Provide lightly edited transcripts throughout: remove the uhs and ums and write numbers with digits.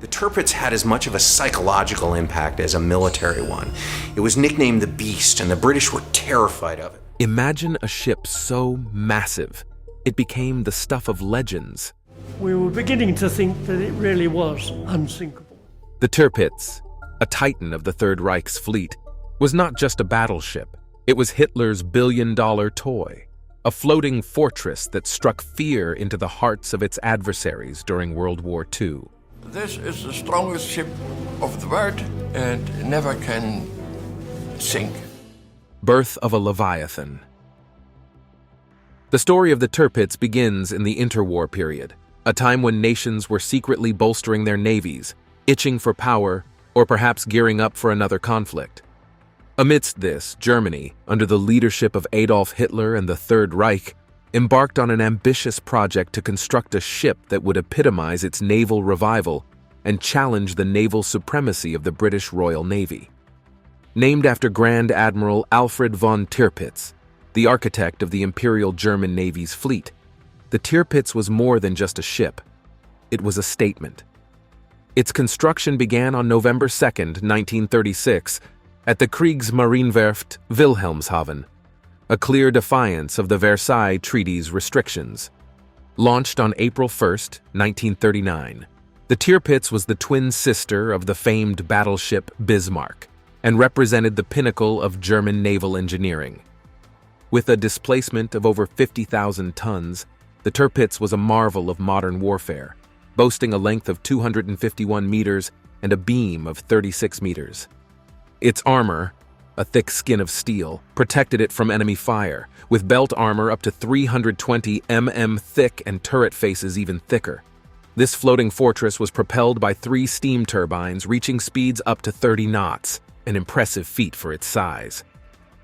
The Tirpitz had as much of a psychological impact as a military one. It was nicknamed the Beast, and the British were terrified of it. Imagine a ship so massive, it became the stuff of legends. We were beginning to think that it really was unsinkable. The Tirpitz, a titan of the Third Reich's fleet, was not just a battleship. It was Hitler's billion-dollar toy, a floating fortress that struck fear into the hearts of its adversaries during World War II. This is the strongest ship of the world and never can sink. Birth of a Leviathan. The story of the Tirpitz begins in the interwar period, a time when nations were secretly bolstering their navies, itching for power, or perhaps gearing up for another conflict. Amidst this, Germany, under the leadership of Adolf Hitler and the Third Reich, embarked on an ambitious project to construct a ship that would epitomize its naval revival and challenge the naval supremacy of the British Royal Navy. Named after Grand Admiral Alfred von Tirpitz, the architect of the Imperial German Navy's fleet, the Tirpitz was more than just a ship. It was a statement. Its construction began on November 2, 1936, at the Kriegsmarinewerft Wilhelmshaven, a clear defiance of the Versailles Treaty's restrictions. Launched on April 1, 1939, the Tirpitz was the twin sister of the famed battleship Bismarck and represented the pinnacle of German naval engineering. With a displacement of over 50,000 tons, the Tirpitz was a marvel of modern warfare, boasting a length of 251 meters and a beam of 36 meters. Its armor, a thick skin of steel, protected it from enemy fire, with belt armor up to 320 mm thick and turret faces even thicker. This floating fortress was propelled by 3 steam turbines reaching speeds up to 30 knots, an impressive feat for its size.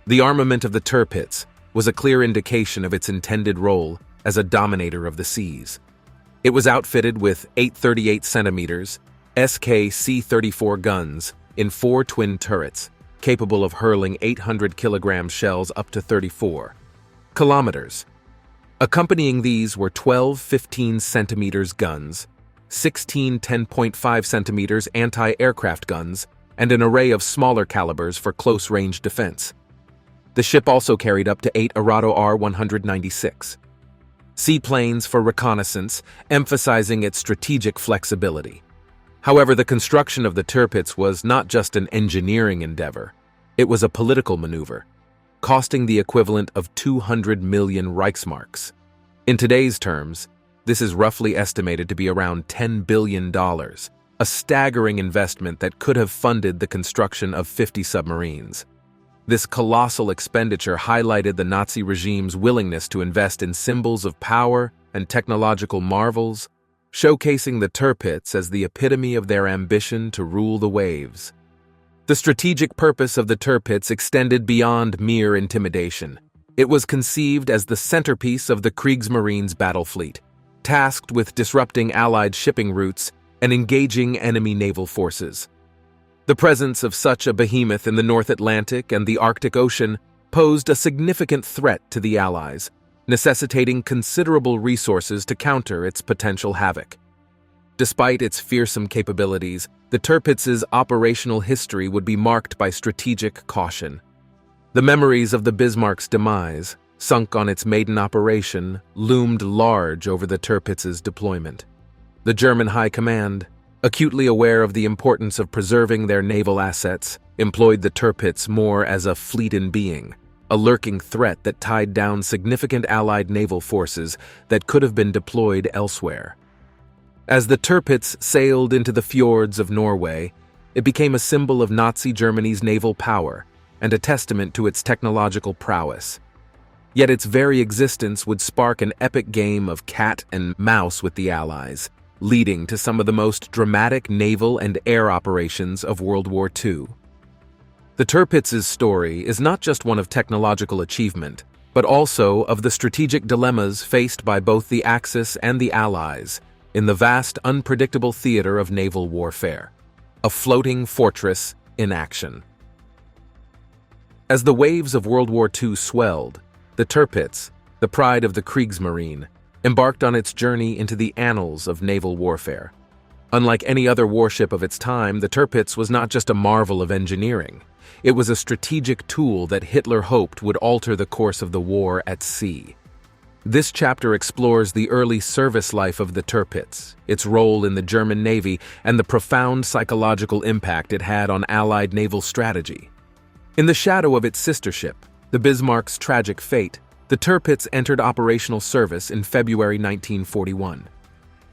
The armament of the Tirpitz was a clear indication of its intended role as a dominator of the seas. It was outfitted with 838 centimeters SK C-34 guns in 4 twin turrets, capable of hurling 800-kilogram shells up to 34 kilometers. Accompanying these were 12 15 centimeters guns, 16 10.5 centimeters anti-aircraft guns, and an array of smaller calibers for close-range defense. The ship also carried up to 8 Arado R-196 seaplanes for reconnaissance, emphasizing its strategic flexibility. However, the construction of the Tirpitz was not just an engineering endeavor, it was a political maneuver, costing the equivalent of 200 million Reichsmarks. In today's terms, this is roughly estimated to be around $10 billion, a staggering investment that could have funded the construction of 50 submarines. This colossal expenditure highlighted the Nazi regime's willingness to invest in symbols of power and technological marvels, showcasing the Tirpitz as the epitome of their ambition to rule the waves. The strategic purpose of the Tirpitz extended beyond mere intimidation. It was conceived as the centerpiece of the Kriegsmarine's battle fleet, tasked with disrupting Allied shipping routes and engaging enemy naval forces. The presence of such a behemoth in the North Atlantic and the Arctic Ocean posed a significant threat to the Allies, necessitating considerable resources to counter its potential havoc. Despite its fearsome capabilities, the Tirpitz's operational history would be marked by strategic caution. The memories of the Bismarck's demise, sunk on its maiden operation, loomed large over the Tirpitz's deployment. The German High Command, acutely aware of the importance of preserving their naval assets, employed the Tirpitz more as a fleet in being, a lurking threat that tied down significant Allied naval forces that could have been deployed elsewhere. As the Tirpitz sailed into the fjords of Norway, it became a symbol of Nazi Germany's naval power and a testament to its technological prowess. Yet its very existence would spark an epic game of cat and mouse with the Allies, leading to some of the most dramatic naval and air operations of World War II. The Tirpitz's story is not just one of technological achievement, but also of the strategic dilemmas faced by both the Axis and the Allies in the vast, unpredictable theater of naval warfare, a floating fortress in action. As the waves of World War II swelled, the Tirpitz, the pride of the Kriegsmarine, embarked on its journey into the annals of naval warfare. Unlike any other warship of its time, the Tirpitz was not just a marvel of engineering. It was a strategic tool that Hitler hoped would alter the course of the war at sea. This chapter explores the early service life of the Tirpitz, its role in the German Navy, and the profound psychological impact it had on Allied naval strategy. In the shadow of its sister ship, the Bismarck's tragic fate, the Tirpitz entered operational service in February 1941.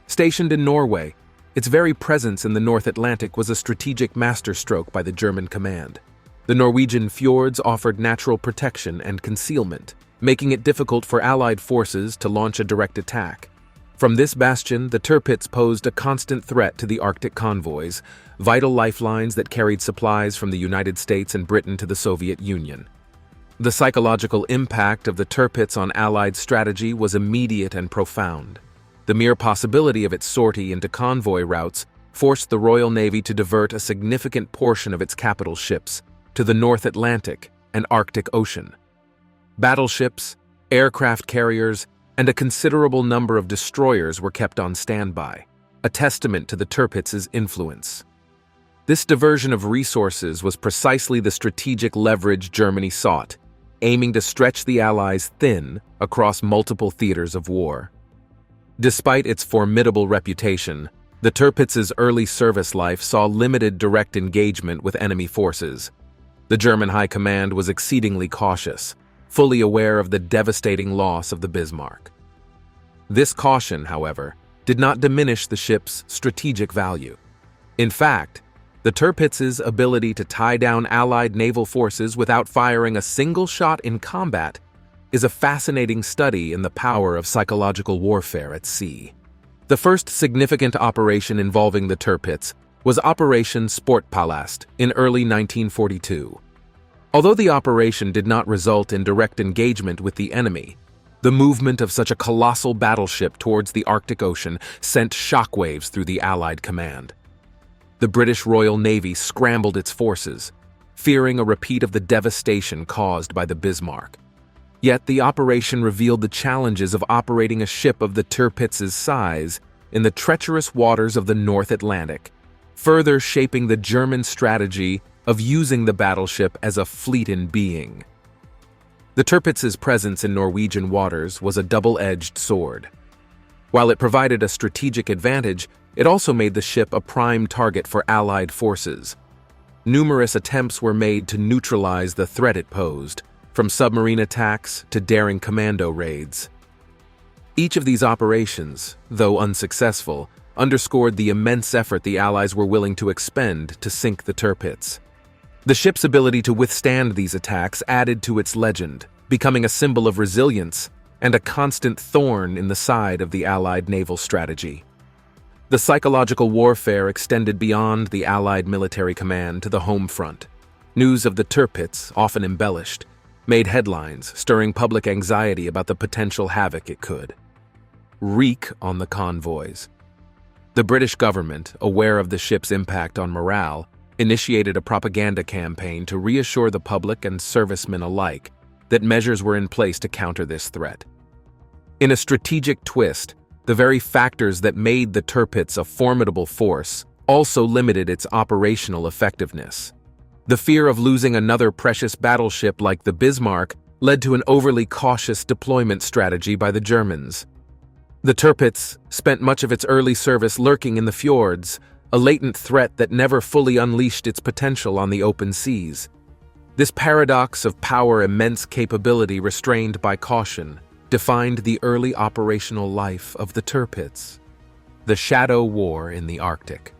Stationed in Norway, its very presence in the North Atlantic was a strategic masterstroke by the German command. The Norwegian fjords offered natural protection and concealment, making it difficult for Allied forces to launch a direct attack. From this bastion, the Tirpitz posed a constant threat to the Arctic convoys, vital lifelines that carried supplies from the United States and Britain to the Soviet Union. The psychological impact of the Tirpitz on Allied strategy was immediate and profound. The mere possibility of its sortie into convoy routes forced the Royal Navy to divert a significant portion of its capital ships to the North Atlantic and Arctic Ocean. Battleships, aircraft carriers, and a considerable number of destroyers were kept on standby, a testament to the Tirpitz's influence. This diversion of resources was precisely the strategic leverage Germany sought, aiming to stretch the Allies thin across multiple theaters of war. Despite its formidable reputation, the Tirpitz's early service life saw limited direct engagement with enemy forces. The German High Command was exceedingly cautious, fully aware of the devastating loss of the Bismarck. This caution, however, did not diminish the ship's strategic value. In fact, the Tirpitz's ability to tie down Allied naval forces without firing a single shot in combat is a fascinating study in the power of psychological warfare at sea. The first significant operation involving the Tirpitz was Operation Sportpalast in early 1942. Although the operation did not result in direct engagement with the enemy, the movement of such a colossal battleship towards the Arctic Ocean sent shockwaves through the Allied command. The British Royal Navy scrambled its forces, fearing a repeat of the devastation caused by the Bismarck. Yet the operation revealed the challenges of operating a ship of the Tirpitz's size in the treacherous waters of the North Atlantic, further shaping the German strategy of using the battleship as a fleet in being. The Tirpitz's presence in Norwegian waters was a double-edged sword. While it provided a strategic advantage, it also made the ship a prime target for Allied forces. Numerous attempts were made to neutralize the threat it posed, from submarine attacks to daring commando raids. Each of these operations, though unsuccessful, underscored the immense effort the Allies were willing to expend to sink the Tirpitz. The ship's ability to withstand these attacks added to its legend, becoming a symbol of resilience and a constant thorn in the side of the Allied naval strategy. The psychological warfare extended beyond the Allied military command to the home front. News of the Tirpitz, often embellished, made headlines, stirring public anxiety about the potential havoc it could wreak on the convoys. The British government, aware of the ship's impact on morale, initiated a propaganda campaign to reassure the public and servicemen alike that measures were in place to counter this threat. In a strategic twist, the very factors that made the Tirpitz a formidable force also limited its operational effectiveness. The fear of losing another precious battleship like the Bismarck led to an overly cautious deployment strategy by the Germans. The Tirpitz spent much of its early service lurking in the fjords, a latent threat that never fully unleashed its potential on the open seas. This paradox of power immense capability restrained by caution defined the early operational life of the Tirpitz. The Shadow War in the Arctic.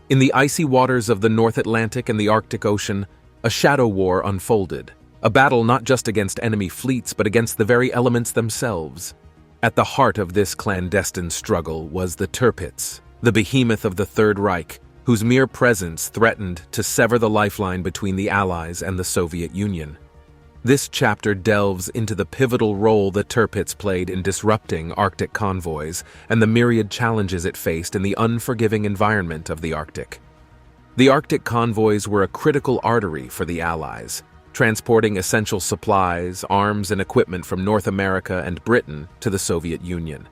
In the icy waters of the North Atlantic and the Arctic Ocean, a shadow war unfolded, a battle not just against enemy fleets but against the very elements themselves. At the heart of this clandestine struggle was the Tirpitz, the behemoth of the Third Reich, whose mere presence threatened to sever the lifeline between the Allies and the Soviet Union. This chapter delves into the pivotal role the Tirpitz played in disrupting Arctic convoys and the myriad challenges it faced in the unforgiving environment of the Arctic. The Arctic convoys were a critical artery for the Allies, transporting essential supplies, arms, and equipment from North America and Britain to the Soviet Union.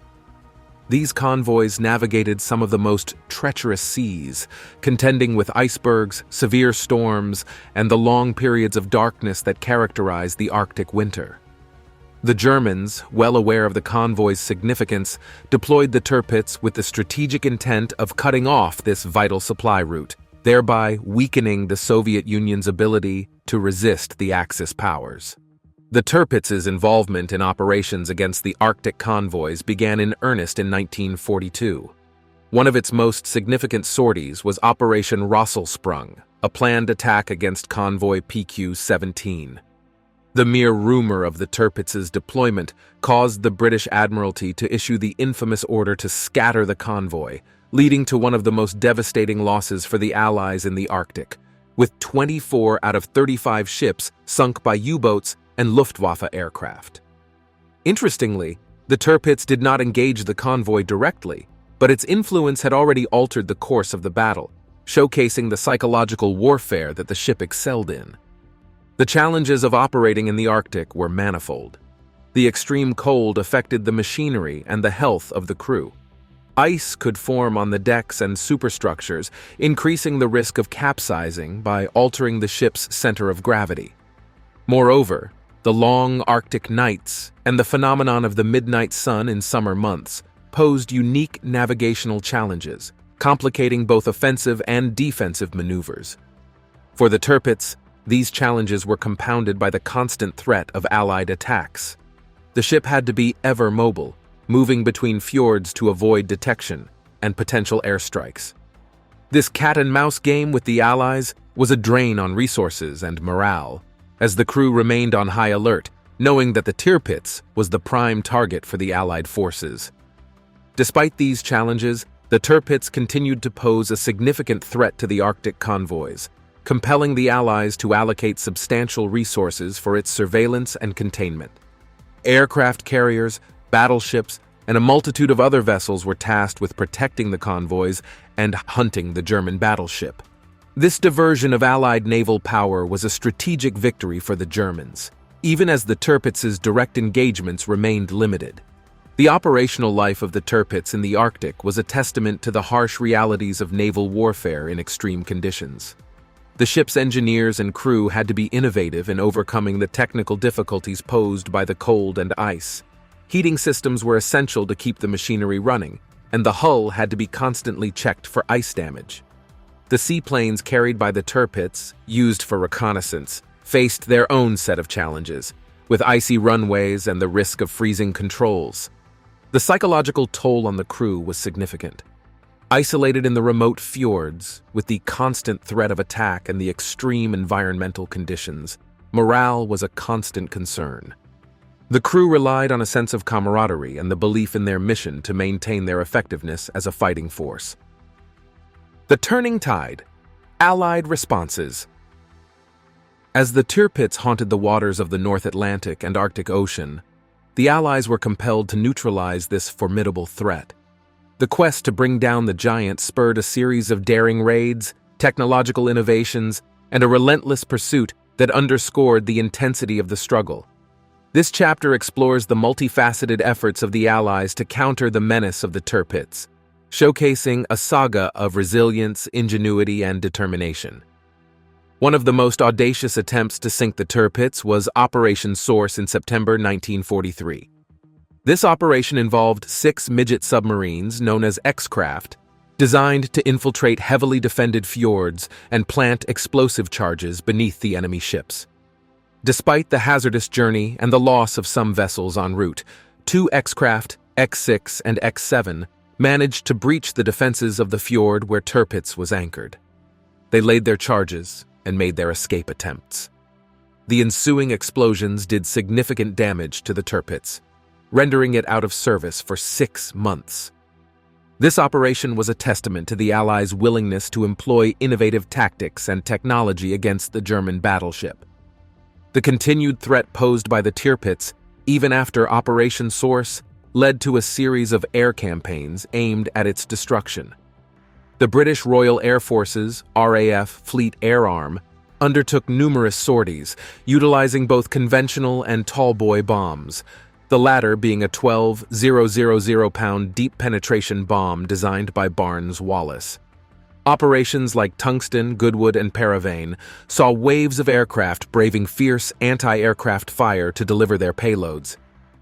These convoys navigated some of the most treacherous seas, contending with icebergs, severe storms, and the long periods of darkness that characterize the Arctic winter. The Germans, well aware of the convoy's significance, deployed the Tirpitz with the strategic intent of cutting off this vital supply route, thereby weakening the Soviet Union's ability to resist the Axis powers. The Tirpitz's involvement in operations against the Arctic convoys began in earnest in 1942. One of its most significant sorties was Operation Rosselsprung, a planned attack against convoy PQ-17. The mere rumor of the Tirpitz's deployment caused the British Admiralty to issue the infamous order to scatter the convoy, leading to one of the most devastating losses for the Allies in the Arctic, with 24 out of 35 ships sunk by U-boats and Luftwaffe aircraft. Interestingly, the Tirpitz did not engage the convoy directly, but its influence had already altered the course of the battle, showcasing the psychological warfare that the ship excelled in. The challenges of operating in the Arctic were manifold. The extreme cold affected the machinery and the health of the crew. Ice could form on the decks and superstructures, increasing the risk of capsizing by altering the ship's center of gravity. Moreover, the long Arctic nights and the phenomenon of the midnight sun in summer months posed unique navigational challenges, complicating both offensive and defensive maneuvers. For the Tirpitz, these challenges were compounded by the constant threat of Allied attacks. The ship had to be ever mobile, moving between fjords to avoid detection and potential airstrikes. This cat-and-mouse game with the Allies was a drain on resources and morale, as the crew remained on high alert, knowing that the Tirpitz was the prime target for the Allied forces. Despite these challenges, the Tirpitz continued to pose a significant threat to the Arctic convoys, compelling the Allies to allocate substantial resources for its surveillance and containment. Aircraft carriers, battleships, and a multitude of other vessels were tasked with protecting the convoys and hunting the German battleship. This diversion of Allied naval power was a strategic victory for the Germans, even as the Tirpitz's direct engagements remained limited. The operational life of the Tirpitz in the Arctic was a testament to the harsh realities of naval warfare in extreme conditions. The ship's engineers and crew had to be innovative in overcoming the technical difficulties posed by the cold and ice. Heating systems were essential to keep the machinery running, and the hull had to be constantly checked for ice damage. The seaplanes carried by the Tirpitz, used for reconnaissance, faced their own set of challenges, with icy runways and the risk of freezing controls. The psychological toll on the crew was significant. Isolated in the remote fjords, with the constant threat of attack and the extreme environmental conditions, morale was a constant concern. The crew relied on a sense of camaraderie and the belief in their mission to maintain their effectiveness as a fighting force. The turning tide. Allied responses. As the Tirpitz haunted the waters of the North Atlantic and Arctic Ocean, the Allies were compelled to neutralize this formidable threat. The quest to bring down the giant spurred a series of daring raids, technological innovations, and a relentless pursuit that underscored the intensity of the struggle. This chapter explores the multifaceted efforts of the Allies to counter the menace of the Tirpitz, showcasing a saga of resilience, ingenuity, and determination. One of the most audacious attempts to sink the Tirpitz was Operation Source in September 1943. This operation involved 6 midget submarines known as X-craft, designed to infiltrate heavily defended fjords and plant explosive charges beneath the enemy ships. Despite the hazardous journey and the loss of some vessels en route, 2 X-craft, X-6 and X-7, managed to breach the defenses of the fjord where Tirpitz was anchored. They laid their charges and made their escape attempts. The ensuing explosions did significant damage to the Tirpitz, rendering it out of service for 6 months. This operation was a testament to the Allies' willingness to employ innovative tactics and technology against the German battleship. The continued threat posed by the Tirpitz, even after Operation Source, led to a series of air campaigns aimed at its destruction. The British Royal Air Force's RAF Fleet Air Arm undertook numerous sorties, utilizing both conventional and tall boy bombs, the latter being a 12,000-pound deep penetration bomb designed by Barnes-Wallis. Operations like Tungsten, Goodwood, and Paravane saw waves of aircraft braving fierce anti-aircraft fire to deliver their payloads.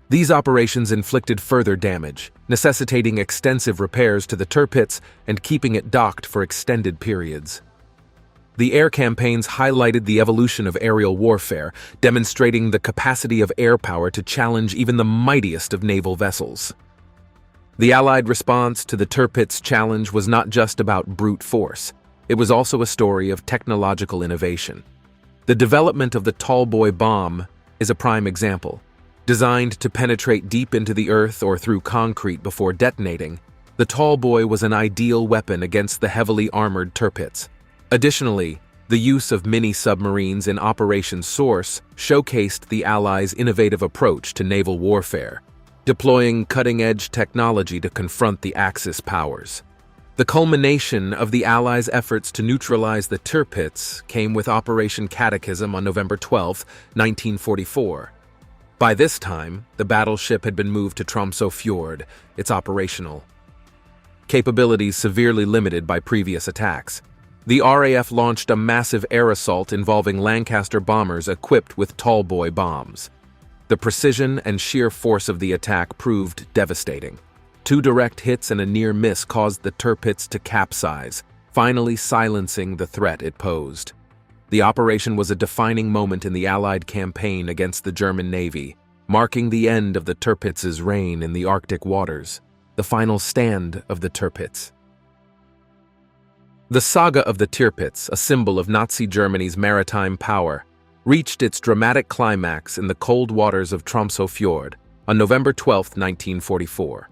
These operations inflicted further damage, necessitating extensive repairs to the Tirpitz and keeping it docked for extended periods. The air campaigns highlighted the evolution of aerial warfare, demonstrating the capacity of air power to challenge even the mightiest of naval vessels. The Allied response to the Tirpitz challenge was not just about brute force. It was also a story of technological innovation. The development of the Tallboy bomb is a prime example. Designed to penetrate deep into the earth or through concrete before detonating, the Tallboy was an ideal weapon against the heavily armored Tirpitz. Additionally, the use of mini-submarines in Operation Source showcased the Allies' innovative approach to naval warfare, deploying cutting-edge technology to confront the Axis powers. The culmination of the Allies' efforts to neutralize the Tirpitz came with Operation Catechism on November 12, 1944. By this time, the battleship had been moved to Tromsø Fjord, its operational capabilities severely limited by previous attacks. The RAF launched a massive air assault involving Lancaster bombers equipped with Tallboy bombs. The precision and sheer force of the attack proved devastating. 2 direct hits and a near miss caused the Tirpitz to capsize, finally silencing the threat it posed. The operation was a defining moment in the Allied campaign against the German Navy, marking the end of the Tirpitz's reign in the Arctic waters, the final stand of the Tirpitz. The saga of the Tirpitz, a symbol of Nazi Germany's maritime power, reached its dramatic climax in the cold waters of Tromsø Fjord on November 12, 1944.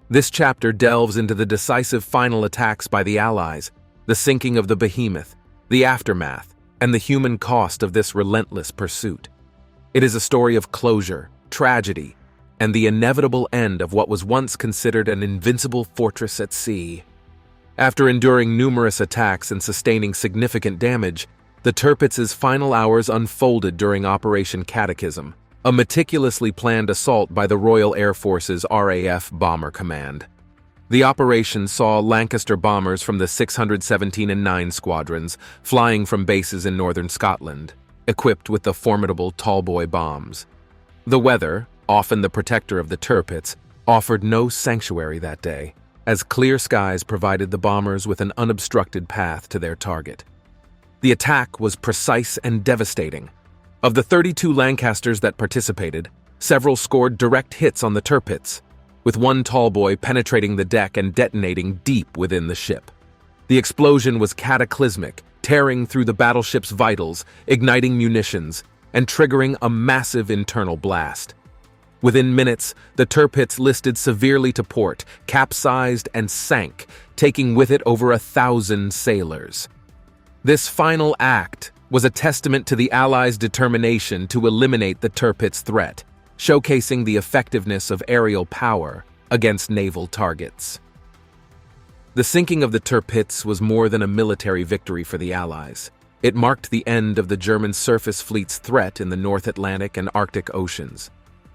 This chapter delves into the decisive final attacks by the Allies, the sinking of the Behemoth, the aftermath, and the human cost of this relentless pursuit. It is a story of closure, tragedy, and the inevitable end of what was once considered an invincible fortress at sea. After enduring numerous attacks and sustaining significant damage, the Tirpitz's final hours unfolded during Operation Catechism, a meticulously planned assault by the Royal Air Force's RAF Bomber Command. The operation saw Lancaster bombers from the 617 and 9 squadrons flying from bases in northern Scotland, equipped with the formidable Tallboy bombs. The weather, often the protector of the Tirpitz, offered no sanctuary that day, as clear skies provided the bombers with an unobstructed path to their target. The attack was precise and devastating. Of the 32 Lancasters that participated, several scored direct hits on the Tirpitz, with one Tallboy penetrating the deck and detonating deep within the ship. The explosion was cataclysmic, tearing through the battleship's vitals, igniting munitions, and triggering a massive internal blast. Within minutes, the Tirpitz listed severely to port, capsized, and sank, taking with it over 1,000 sailors. This final act was a testament to the Allies' determination to eliminate the Tirpitz threat, showcasing the effectiveness of aerial power against naval targets. The sinking of the Tirpitz was more than a military victory for the Allies. It marked the end of the German surface fleet's threat in the North Atlantic and Arctic Oceans.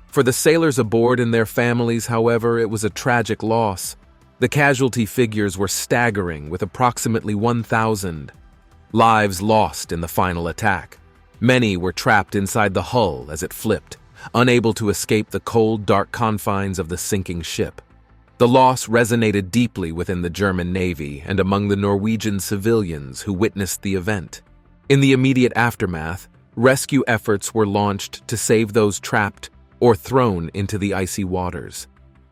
For the sailors aboard and their families, however, it was a tragic loss. The casualty figures were staggering, with approximately 1,000 lives lost in the final attack. Many were trapped inside the hull as it flipped, unable to escape the cold, dark confines of the sinking ship. The loss resonated deeply within the German Navy and among the Norwegian civilians who witnessed the event. In the immediate aftermath, rescue efforts were launched to save those trapped or thrown into the icy waters.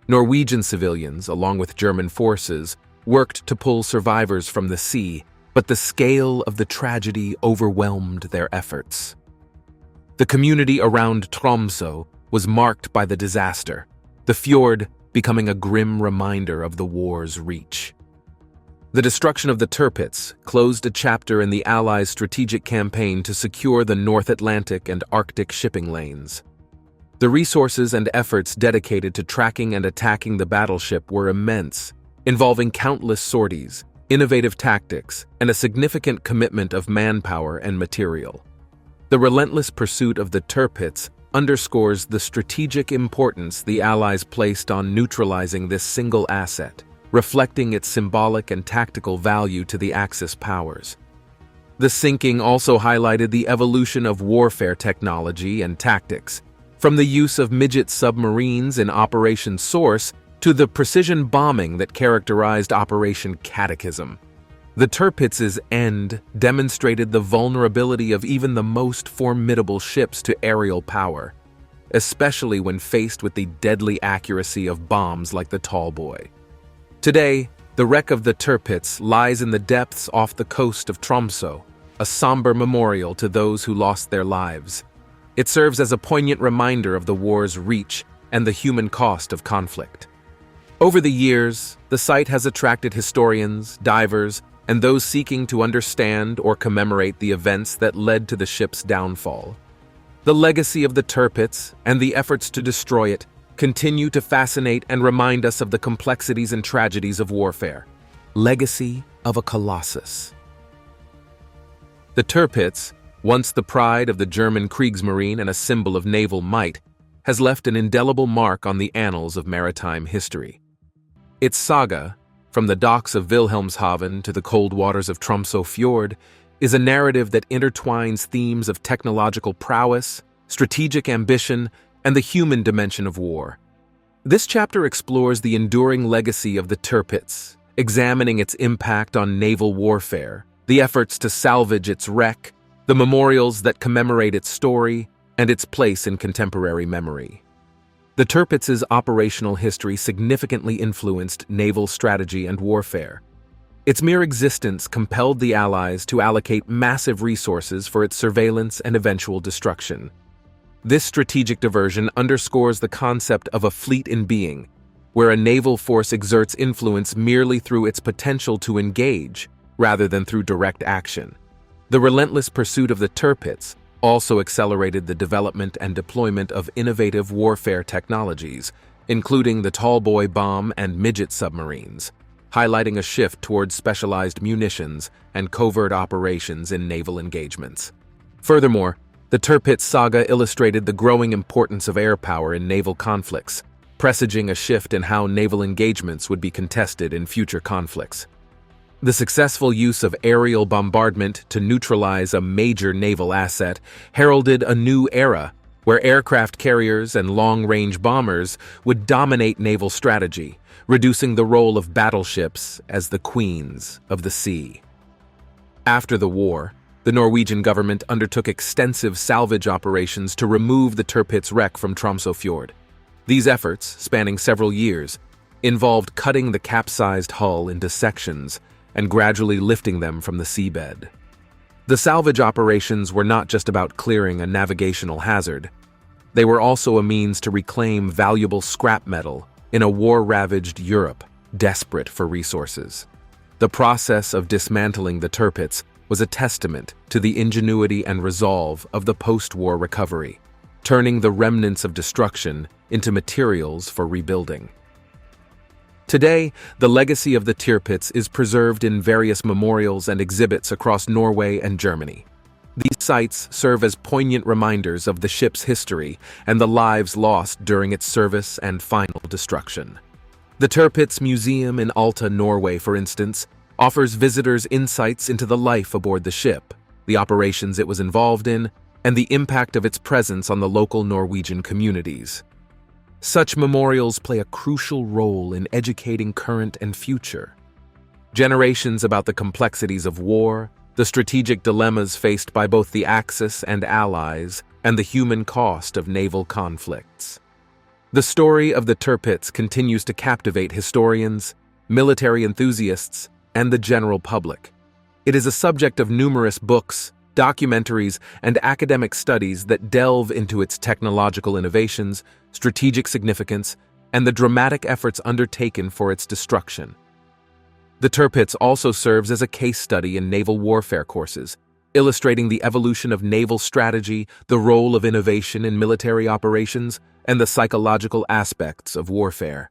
Norwegian civilians, along with German forces, worked to pull survivors from the sea, but the scale of the tragedy overwhelmed their efforts. The community around Tromsø was marked by the disaster, the fjord becoming a grim reminder of the war's reach. The destruction of the Tirpitz closed a chapter in the Allies' strategic campaign to secure the North Atlantic and Arctic shipping lanes. The resources and efforts dedicated to tracking and attacking the battleship were immense, involving countless sorties, innovative tactics, and a significant commitment of manpower and material. The relentless pursuit of the Tirpitz underscores the strategic importance the Allies placed on neutralizing this single asset, reflecting its symbolic and tactical value to the Axis powers. The sinking also highlighted the evolution of warfare technology and tactics, from the use of midget submarines in Operation Source to the precision bombing that characterized Operation Catechism. The Tirpitz's end demonstrated the vulnerability of even the most formidable ships to aerial power, especially when faced with the deadly accuracy of bombs like the Tallboy. Today, the wreck of the Tirpitz lies in the depths off the coast of Tromsø, a somber memorial to those who lost their lives. It serves as a poignant reminder of the war's reach and the human cost of conflict. Over the years, the site has attracted historians, divers, and those seeking to understand or commemorate the events that led to the ship's downfall. The legacy of the Tirpitz and the efforts to destroy it continue to fascinate and remind us of the complexities and tragedies of warfare. Legacy of a Colossus. The Tirpitz, once the pride of the German Kriegsmarine and a symbol of naval might, has left an indelible mark on the annals of maritime history. Its saga, from the docks of Wilhelmshaven to the cold waters of Tromsø Fjord, is a narrative that intertwines themes of technological prowess, strategic ambition, and the human dimension of war. This chapter explores the enduring legacy of the Tirpitz, examining its impact on naval warfare, the efforts to salvage its wreck, the memorials that commemorate its story, and its place in contemporary memory. The Tirpitz's operational history significantly influenced naval strategy and warfare. Its mere existence compelled the Allies to allocate massive resources for its surveillance and eventual destruction. This strategic diversion underscores the concept of a fleet in being, where a naval force exerts influence merely through its potential to engage, rather than through direct action. The relentless pursuit of the Tirpitz also accelerated the development and deployment of innovative warfare technologies, including the Tallboy bomb and midget submarines, highlighting a shift towards specialized munitions and covert operations in naval engagements. Furthermore, the Tirpitz saga illustrated the growing importance of air power in naval conflicts, presaging a shift in how naval engagements would be contested in future conflicts. The successful use of aerial bombardment to neutralize a major naval asset heralded a new era where aircraft carriers and long-range bombers would dominate naval strategy, reducing the role of battleships as the queens of the sea. After the war, the Norwegian government undertook extensive salvage operations to remove the Tirpitz wreck from Tromsø Fjord. These efforts, spanning several years, involved cutting the capsized hull into sections and gradually lifting them from the seabed. The salvage operations were not just about clearing a navigational hazard. They were also a means to reclaim valuable scrap metal in a war-ravaged Europe, desperate for resources. The process of dismantling the Tirpitz was a testament to the ingenuity and resolve of the post-war recovery, turning the remnants of destruction into materials for rebuilding. Today, the legacy of the Tirpitz is preserved in various memorials and exhibits across Norway and Germany. These sites serve as poignant reminders of the ship's history and the lives lost during its service and final destruction. The Tirpitz Museum in Alta, Norway, for instance, offers visitors insights into the life aboard the ship, the operations it was involved in, and the impact of its presence on the local Norwegian communities. Such memorials play a crucial role in educating current and future generations about the complexities of war, the strategic dilemmas faced by both the Axis and Allies, and the human cost of naval conflicts. The story of the Tirpitz continues to captivate historians, military enthusiasts, and the general public. It is a subject of numerous books, documentaries, and academic studies that delve into its technological innovations, strategic significance, and the dramatic efforts undertaken for its destruction. The Tirpitz also serves as a case study in naval warfare courses, illustrating the evolution of naval strategy, the role of innovation in military operations, and the psychological aspects of warfare.